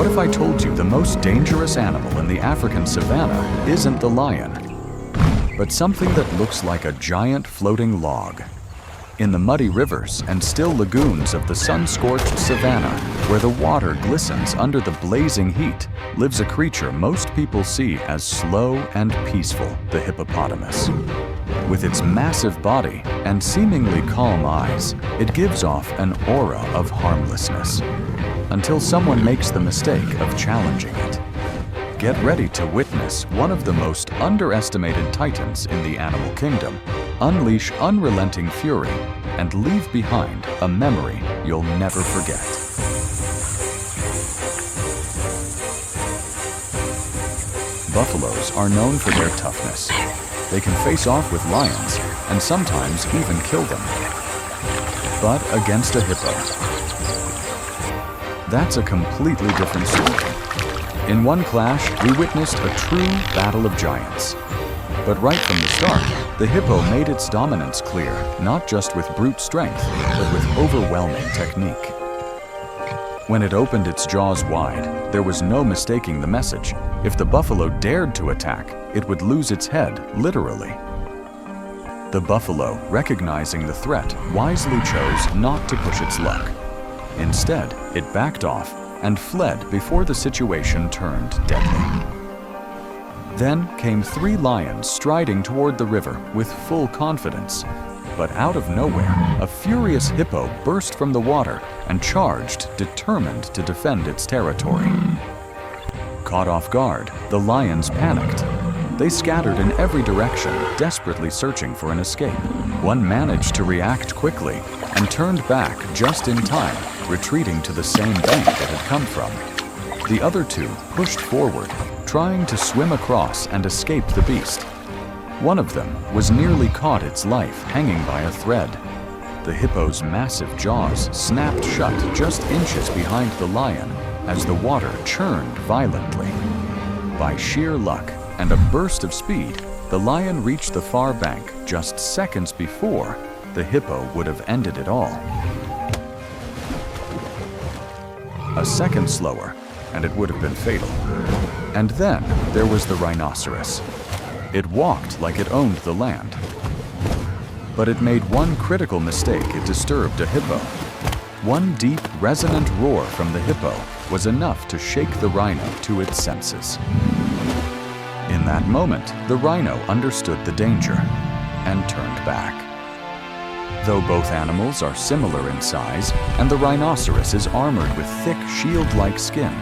What if I told you the most dangerous animal in the African savanna isn't the lion, but something that looks like a giant floating log? In the muddy rivers and still lagoons of the sun-scorched savanna, where the water glistens under the blazing heat, lives a creature most people see as slow and peaceful, the hippopotamus. With its massive body and seemingly calm eyes, it gives off an aura of harmlessness, until someone makes the mistake of challenging it. Get ready to witness one of the most underestimated titans in the animal kingdom unleash unrelenting fury and leave behind a memory you'll never forget. Buffaloes are known for their toughness. They can face off with lions and sometimes even kill them. But against a hippo, that's a completely different story. In one clash, we witnessed a true battle of giants. But right from the start, the hippo made its dominance clear, not just with brute strength, but with overwhelming technique. When it opened its jaws wide, there was no mistaking the message. If the buffalo dared to attack, it would lose its head, literally. The buffalo, recognizing the threat, wisely chose not to push its luck. Instead, it backed off and fled before the situation turned deadly. Then came 3 lions striding toward the river with full confidence. But out of nowhere, a furious hippo burst from the water and charged, determined to defend its territory. Caught off guard, the lions panicked. They scattered in every direction, desperately searching for an escape. One managed to react quickly and turned back just in time, retreating to the same bank it had come from. The other 2 pushed forward, trying to swim across and escape the beast. One of them was nearly caught its life hanging by a thread. The hippo's massive jaws snapped shut just inches behind the lion as the water churned violently. By sheer luck and a burst of speed, the lion reached the far bank just seconds before the hippo would have ended it all. A second slower, and it would have been fatal. And then there was the rhinoceros. It walked like it owned the land. But it made one critical mistake. It disturbed a hippo. One deep, resonant roar from the hippo was enough to shake the rhino to its senses. In that moment, the rhino understood the danger and turned back. Though both animals are similar in size, and the rhinoceros is armored with thick, shield-like skin,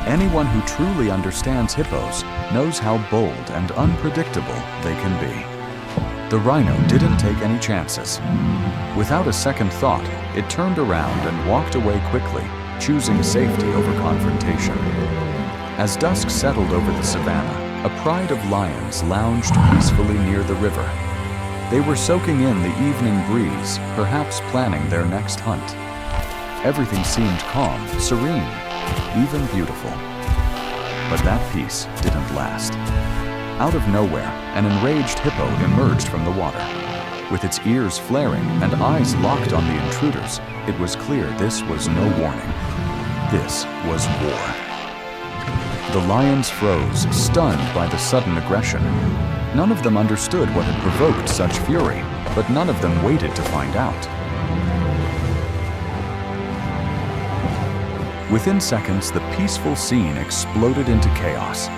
anyone who truly understands hippos knows how bold and unpredictable they can be. The rhino didn't take any chances. Without a second thought, it turned around and walked away quickly, choosing safety over confrontation. As dusk settled over the savanna, a pride of lions lounged peacefully near the river. They were soaking in the evening breeze, perhaps planning their next hunt. Everything seemed calm, serene, even beautiful. But that peace didn't last. Out of nowhere, an enraged hippo emerged from the water. With its ears flaring and eyes locked on the intruders, it was clear this was no warning. This was war. The lions froze, stunned by the sudden aggression. None of them understood what had provoked such fury, but none of them waited to find out. Within seconds, the peaceful scene exploded into chaos.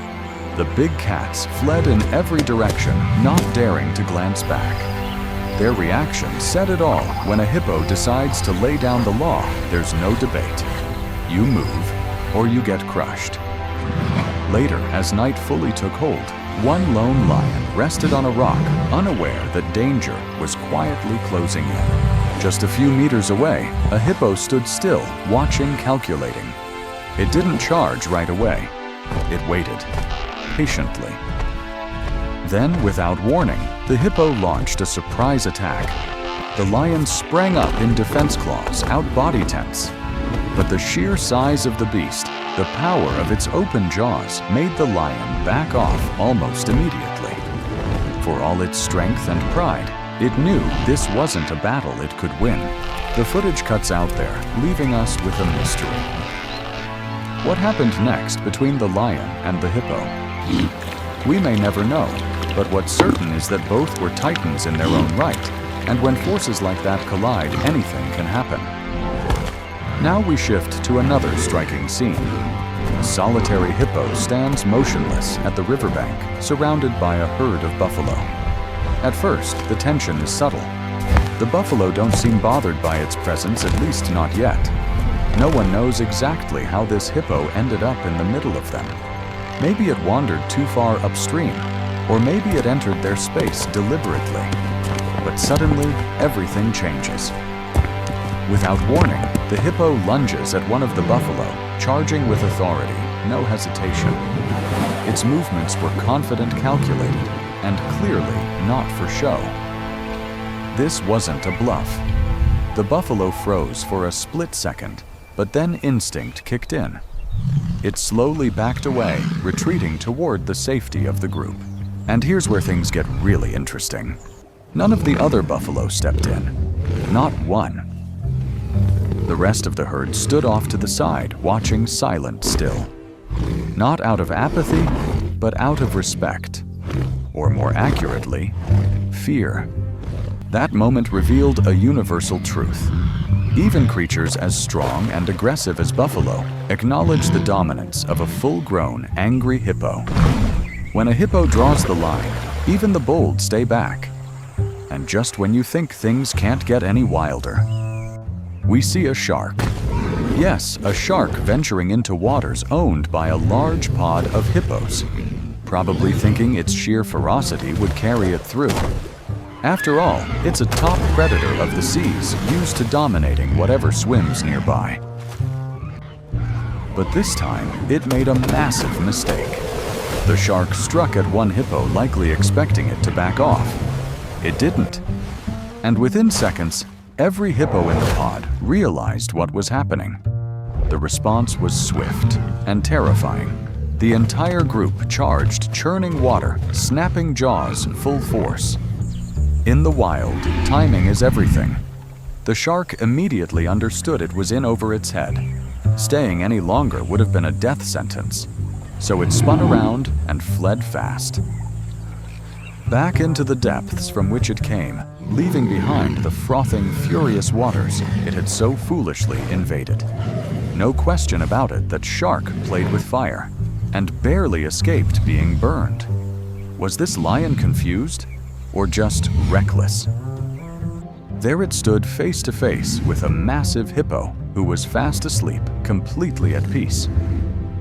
The big cats fled in every direction, not daring to glance back. Their reaction said it all. When a hippo decides to lay down the law, there's no debate. You move, or you get crushed. Later, as night fully took hold, one lone lion rested on a rock, unaware that danger was quietly closing in. Just a few meters away, a hippo stood still, watching, calculating. It didn't charge right away. It waited, patiently. Then, without warning, the hippo launched a surprise attack. The lion sprang up in defense claws, out body tense. But the sheer size of the beast, the power of its open jaws, made the lion back off almost immediately. For all its strength and pride, it knew this wasn't a battle it could win. The footage cuts out there, leaving us with a mystery. What happened next between the lion and the hippo? We may never know, but what's certain is that both were titans in their own right, and when forces like that collide, anything can happen. Now we shift to another striking scene. A solitary hippo stands motionless at the riverbank, surrounded by a herd of buffalo. At first, the tension is subtle. The buffalo don't seem bothered by its presence, at least not yet. No one knows exactly how this hippo ended up in the middle of them. Maybe it wandered too far upstream, or maybe it entered their space deliberately. But suddenly, everything changes. Without warning, the hippo lunges at one of the buffalo, charging with authority, no hesitation. Its movements were confident, calculated, and clearly not for show. This wasn't a bluff. The buffalo froze for a split second, but then instinct kicked in. It slowly backed away, retreating toward the safety of the group. And here's where things get really interesting. None of the other buffalo stepped in. Not one. The rest of the herd stood off to the side, watching silent still. Not out of apathy, but out of respect. Or more accurately, fear. That moment revealed a universal truth. Even creatures as strong and aggressive as buffalo acknowledge the dominance of a full-grown, angry hippo. When a hippo draws the line, even the bold stay back. And just when you think things can't get any wilder, we see a shark. Yes, a shark venturing into waters owned by a large pod of hippos, probably thinking its sheer ferocity would carry it through. After all, it's a top predator of the seas, used to dominating whatever swims nearby. But this time, it made a massive mistake. The shark struck at one hippo, likely expecting it to back off. It didn't. And within seconds, every hippo in the pod realized what was happening. The response was swift and terrifying. The entire group charged, churning water, snapping jaws full force. In the wild, timing is everything. The shark immediately understood it was in over its head. Staying any longer would have been a death sentence. So it spun around and fled fast. Back into the depths from which it came, leaving behind the frothing, furious waters it had so foolishly invaded. No question about it that shark played with fire and barely escaped being burned. Was this lion confused or just reckless? There it stood face to face with a massive hippo who was fast asleep, completely at peace.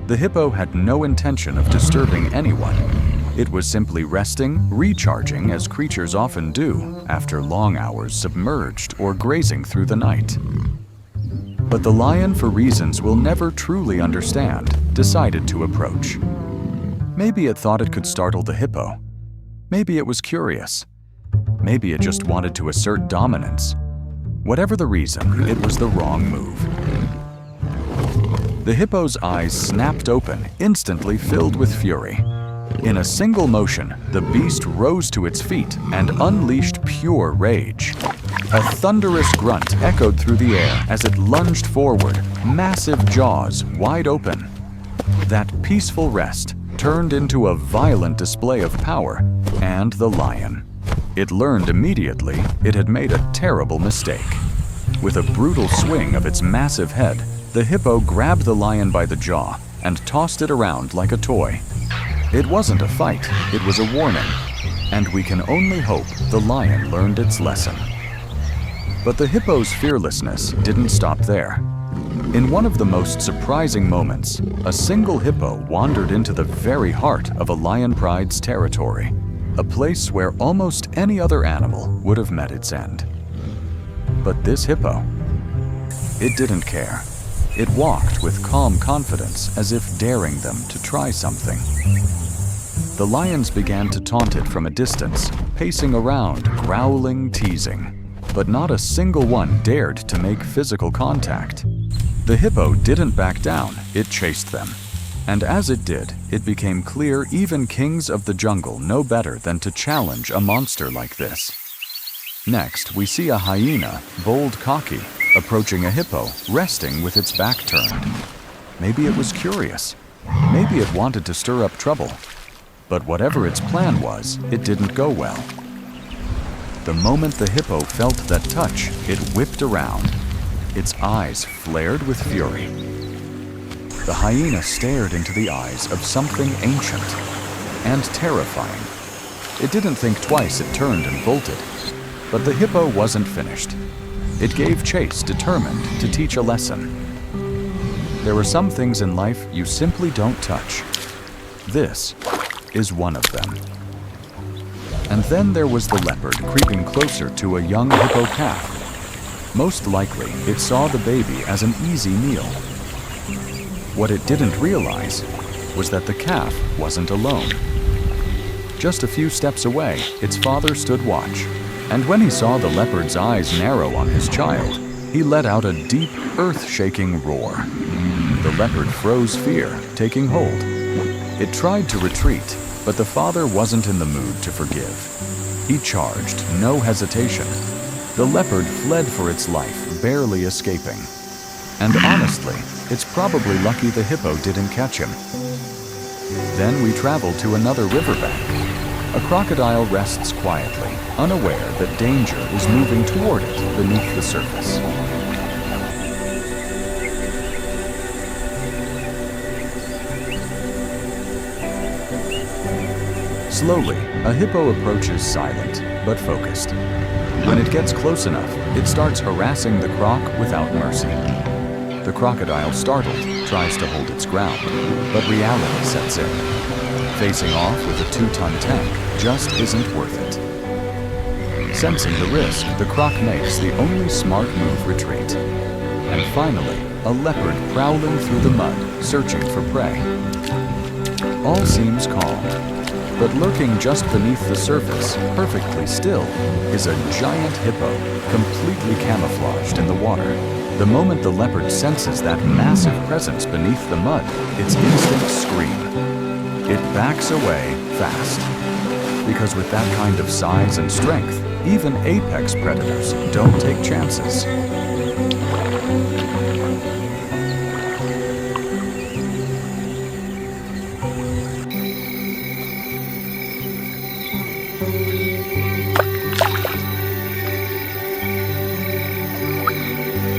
The hippo had no intention of disturbing anyone. It was simply resting, recharging as creatures often do after long hours submerged or grazing through the night. But the lion, for reasons we'll never truly understand, decided to approach. Maybe it thought it could startle the hippo. Maybe it was curious. Maybe it just wanted to assert dominance. Whatever the reason, it was the wrong move. The hippo's eyes snapped open, instantly filled with fury. In a single motion, the beast rose to its feet and unleashed pure rage. A thunderous grunt echoed through the air as it lunged forward, massive jaws wide open. That peaceful rest turned into a violent display of power, and the lion. It learned immediately it had made a terrible mistake. With a brutal swing of its massive head, the hippo grabbed the lion by the jaw and tossed it around like a toy. It wasn't a fight, it was a warning, and we can only hope the lion learned its lesson. But the hippo's fearlessness didn't stop there. In one of the most surprising moments, a single hippo wandered into the very heart of a lion pride's territory, a place where almost any other animal would have met its end. But this hippo, it didn't care. It walked with calm confidence, as if daring them to try something. The lions began to taunt it from a distance, pacing around, growling, teasing. But not a single one dared to make physical contact. The hippo didn't back down, it chased them. And as it did, it became clear even kings of the jungle know better than to challenge a monster like this. Next, we see a hyena, bold, cocky, approaching a hippo, resting with its back turned. Maybe it was curious. Maybe it wanted to stir up trouble. But whatever its plan was, it didn't go well. The moment the hippo felt that touch, it whipped around. Its eyes flared with fury. The hyena stared into the eyes of something ancient and terrifying. It didn't think twice, it turned and bolted. But the hippo wasn't finished. It gave chase, determined to teach a lesson. There are some things in life you simply don't touch. This is one of them. And then there was the leopard creeping closer to a young hippo calf. Most likely, it saw the baby as an easy meal. What it didn't realize was that the calf wasn't alone. Just a few steps away, its father stood watch. And when he saw the leopard's eyes narrow on his child, he let out a deep, earth-shaking roar. The leopard froze, fear taking hold. It tried to retreat, but the father wasn't in the mood to forgive. He charged, no hesitation. The leopard fled for its life, barely escaping. And honestly, it's probably lucky the hippo didn't catch him. Then we travel to another riverbank. A crocodile rests quietly, unaware that danger is moving toward it beneath the surface. Slowly, a hippo approaches, silent but focused. When it gets close enough, it starts harassing the croc without mercy. The crocodile, startled, tries to hold its ground, but reality sets in. Facing off with a 2-ton tank just isn't worth it. Sensing the risk, the croc makes the only smart move: retreat. And finally, a leopard prowling through the mud, searching for prey. All seems calm, but lurking just beneath the surface, perfectly still, is a giant hippo, completely camouflaged in the water. The moment the leopard senses that massive presence beneath the mud, its instincts scream. It backs away fast. Because with that kind of size and strength, even apex predators don't take chances.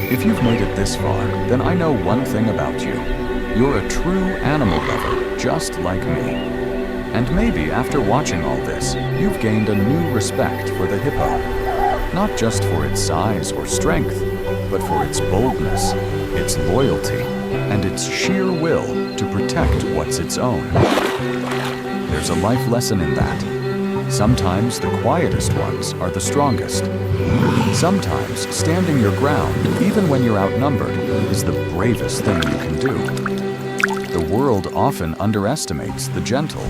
If you've made it this far, then I know one thing about you. You're a true animal lover, just like me. And maybe after watching all this, you've gained a new respect for the hippo. Not just for its size or strength, but for its boldness, its loyalty, and its sheer will to protect what's its own. There's a life lesson in that. Sometimes the quietest ones are the strongest. Sometimes standing your ground, even when you're outnumbered, is the bravest thing you can do. The world often underestimates the gentle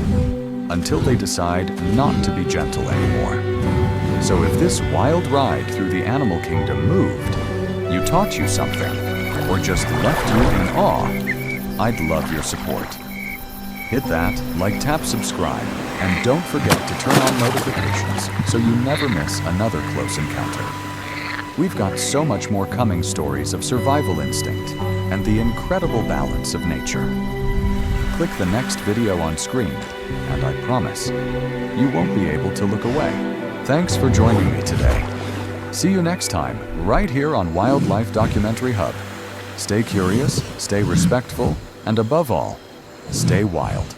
until they decide not to be gentle anymore. So if this wild ride through the animal kingdom moved, you taught you something, or just left you in awe, I'd love your support. Hit that, like, tap, subscribe, and don't forget to turn on notifications so you never miss another close encounter. We've got so much more coming, stories of survival instinct and the incredible balance of nature. Click the next video on screen, and I promise, you won't be able to look away. Thanks for joining me today. See you next time, right here on Wildlife Documentary Hub. Stay curious, stay respectful, and above all, stay wild.